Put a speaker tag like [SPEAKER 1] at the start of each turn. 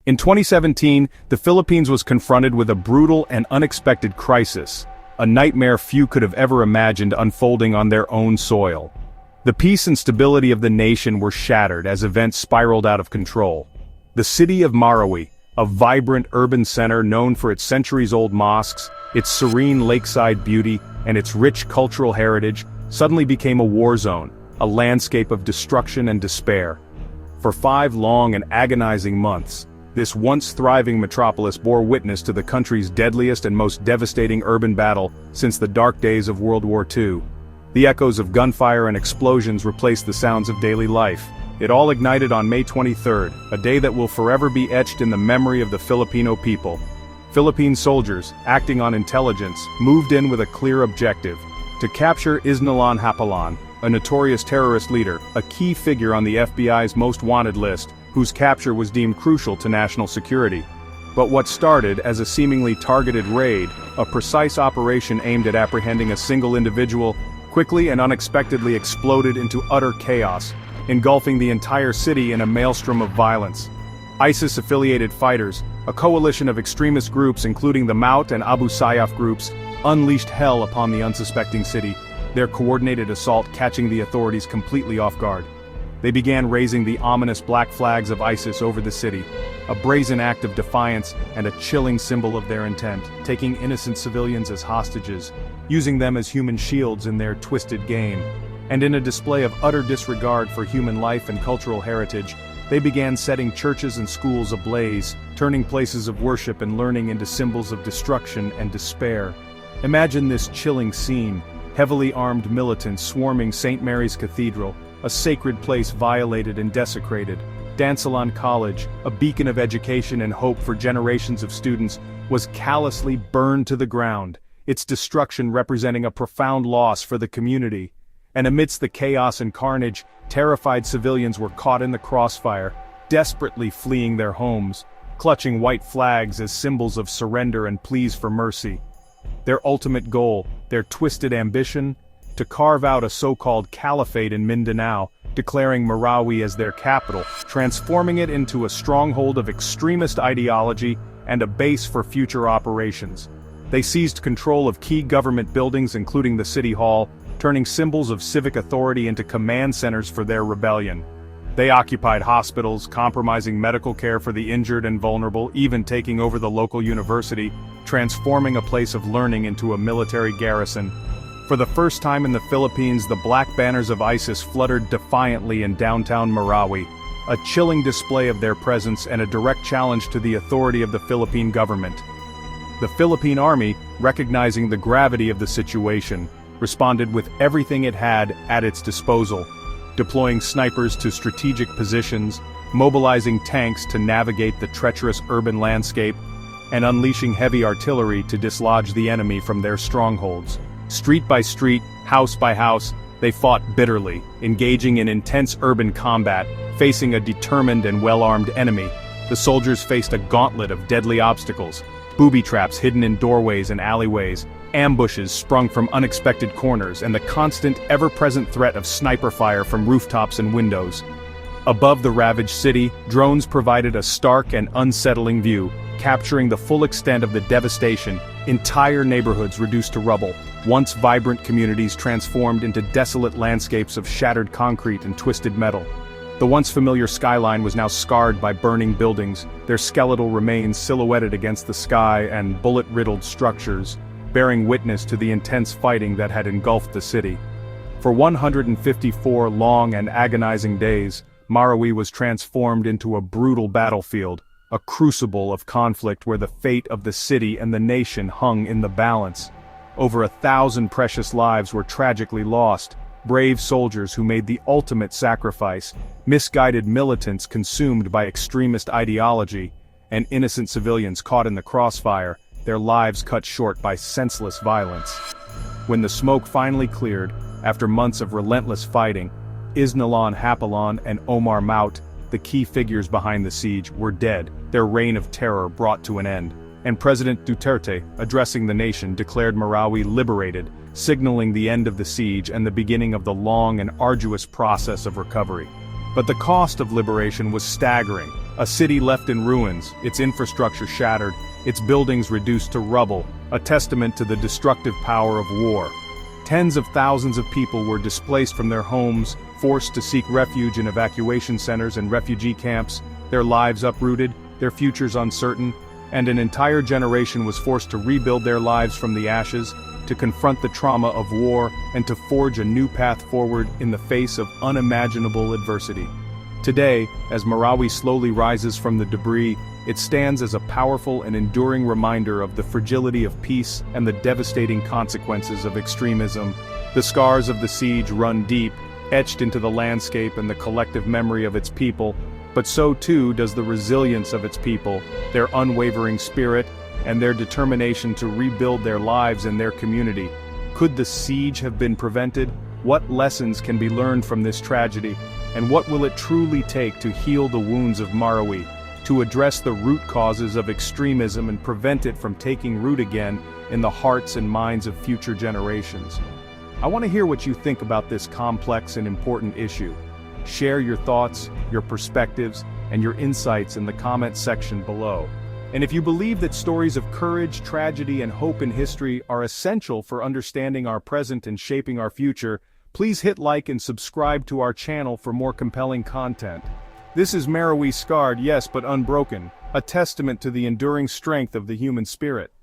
[SPEAKER 1] In 2017, the Philippines was confronted with a brutal and unexpected crisis, a nightmare few could have ever imagined unfolding on their own soil. The peace and stability of the nation were shattered as events spiraled out of control. The city of Marawi, a vibrant urban center known for its centuries-old mosques, its serene lakeside beauty, and its rich cultural heritage, suddenly became a war zone, a landscape of destruction and despair. For 5 long and agonizing months, this once thriving metropolis bore witness to the country's deadliest and most devastating urban battle since the dark days of World War II. The echoes of gunfire and explosions replaced the sounds of daily life. It all ignited on May 23, a day that will forever be etched in the memory of the Filipino people. Philippine soldiers, acting on intelligence, moved in with a clear objective: to capture Isnilon Hapilon, a notorious terrorist leader, a key figure on the FBI's most wanted list, whose capture was deemed crucial to national security. But what started as a seemingly targeted raid, a precise operation aimed at apprehending a single individual, quickly and unexpectedly exploded into utter chaos, engulfing the entire city in a maelstrom of violence. ISIS-affiliated fighters, a coalition of extremist groups including the Maute and Abu Sayyaf groups, unleashed hell upon the unsuspecting city, their coordinated assault catching the authorities completely off guard. They began raising the ominous black flags of ISIS over the city, a brazen act of defiance and a chilling symbol of their intent, taking innocent civilians as hostages, using them as human shields in their twisted game. And in a display of utter disregard for human life and cultural heritage, they began setting churches and schools ablaze, turning places of worship and learning into symbols of destruction and despair. Imagine this chilling scene: heavily armed militants swarming St. Mary's Cathedral, a sacred place violated and desecrated. Isnilon College, a beacon of education and hope for generations of students, was callously burned to the ground, its destruction representing a profound loss for the community. And amidst the chaos and carnage, terrified civilians were caught in the crossfire, desperately fleeing their homes, clutching white flags as symbols of surrender and pleas for mercy. Their ultimate goal, their twisted ambition: to carve out a so-called caliphate in Mindanao, declaring Marawi as their capital, transforming it into a stronghold of extremist ideology and a base for future operations. They seized control of key government buildings including the City Hall, turning symbols of civic authority into command centers for their rebellion. They occupied hospitals, compromising medical care for the injured and vulnerable, even taking over the local university, transforming a place of learning into a military garrison. For the first time in the Philippines, the black banners of ISIS fluttered defiantly in downtown Marawi, a chilling display of their presence and a direct challenge to the authority of the Philippine government. The Philippine Army, recognizing the gravity of the situation, responded with everything it had at its disposal, deploying snipers to strategic positions, mobilizing tanks to navigate the treacherous urban landscape, and unleashing heavy artillery to dislodge the enemy from their strongholds. Street by street, house by house, they fought bitterly, engaging in intense urban combat, facing a determined and well-armed enemy. The soldiers faced a gauntlet of deadly obstacles: booby traps hidden in doorways and alleyways, ambushes sprung from unexpected corners, and the constant, ever-present threat of sniper fire from rooftops and windows. Above the ravaged city, drones provided a stark and unsettling view, capturing the full extent of the devastation. Entire neighborhoods reduced to rubble, once vibrant communities transformed into desolate landscapes of shattered concrete and twisted metal. The once familiar skyline was now scarred by burning buildings, their skeletal remains silhouetted against the sky and bullet-riddled structures, bearing witness to the intense fighting that had engulfed the city. For 154 long and agonizing days, Marawi was transformed into a brutal battlefield, a crucible of conflict where the fate of the city and the nation hung in the balance. Over 1,000 precious lives were tragically lost, brave soldiers who made the ultimate sacrifice, misguided militants consumed by extremist ideology, and innocent civilians caught in the crossfire, their lives cut short by senseless violence. When the smoke finally cleared, after months of relentless fighting, Isnilon Hapilon and Omar Maute, the key figures behind the siege, were dead, their reign of terror brought to an end. And President Duterte, addressing the nation, declared Marawi liberated, signaling the end of the siege and the beginning of the long and arduous process of recovery. But the cost of liberation was staggering. A city left in ruins, its infrastructure shattered, its buildings reduced to rubble, a testament to the destructive power of war. Tens of thousands of people were displaced from their homes, forced to seek refuge in evacuation centers and refugee camps, their lives uprooted, their futures uncertain, and an entire generation was forced to rebuild their lives from the ashes, to confront the trauma of war, and to forge a new path forward in the face of unimaginable adversity. Today, as Marawi slowly rises from the debris, it stands as a powerful and enduring reminder of the fragility of peace and the devastating consequences of extremism. The scars of the siege run deep, etched into the landscape and the collective memory of its people, but so too does the resilience of its people, their unwavering spirit, and their determination to rebuild their lives and their community. Could the siege have been prevented? What lessons can be learned from this tragedy? And what will it truly take to heal the wounds of Marawi, to address the root causes of extremism and prevent it from taking root again in the hearts and minds of future generations? I want to hear what you think about this complex and important issue. Share your thoughts, your perspectives, and your insights in the comment section below. And if you believe that stories of courage, tragedy, and hope in history are essential for understanding our present and shaping our future, please hit like and subscribe to our channel for more compelling content. This is Marawi, scarred, yes, but unbroken, a testament to the enduring strength of the human spirit.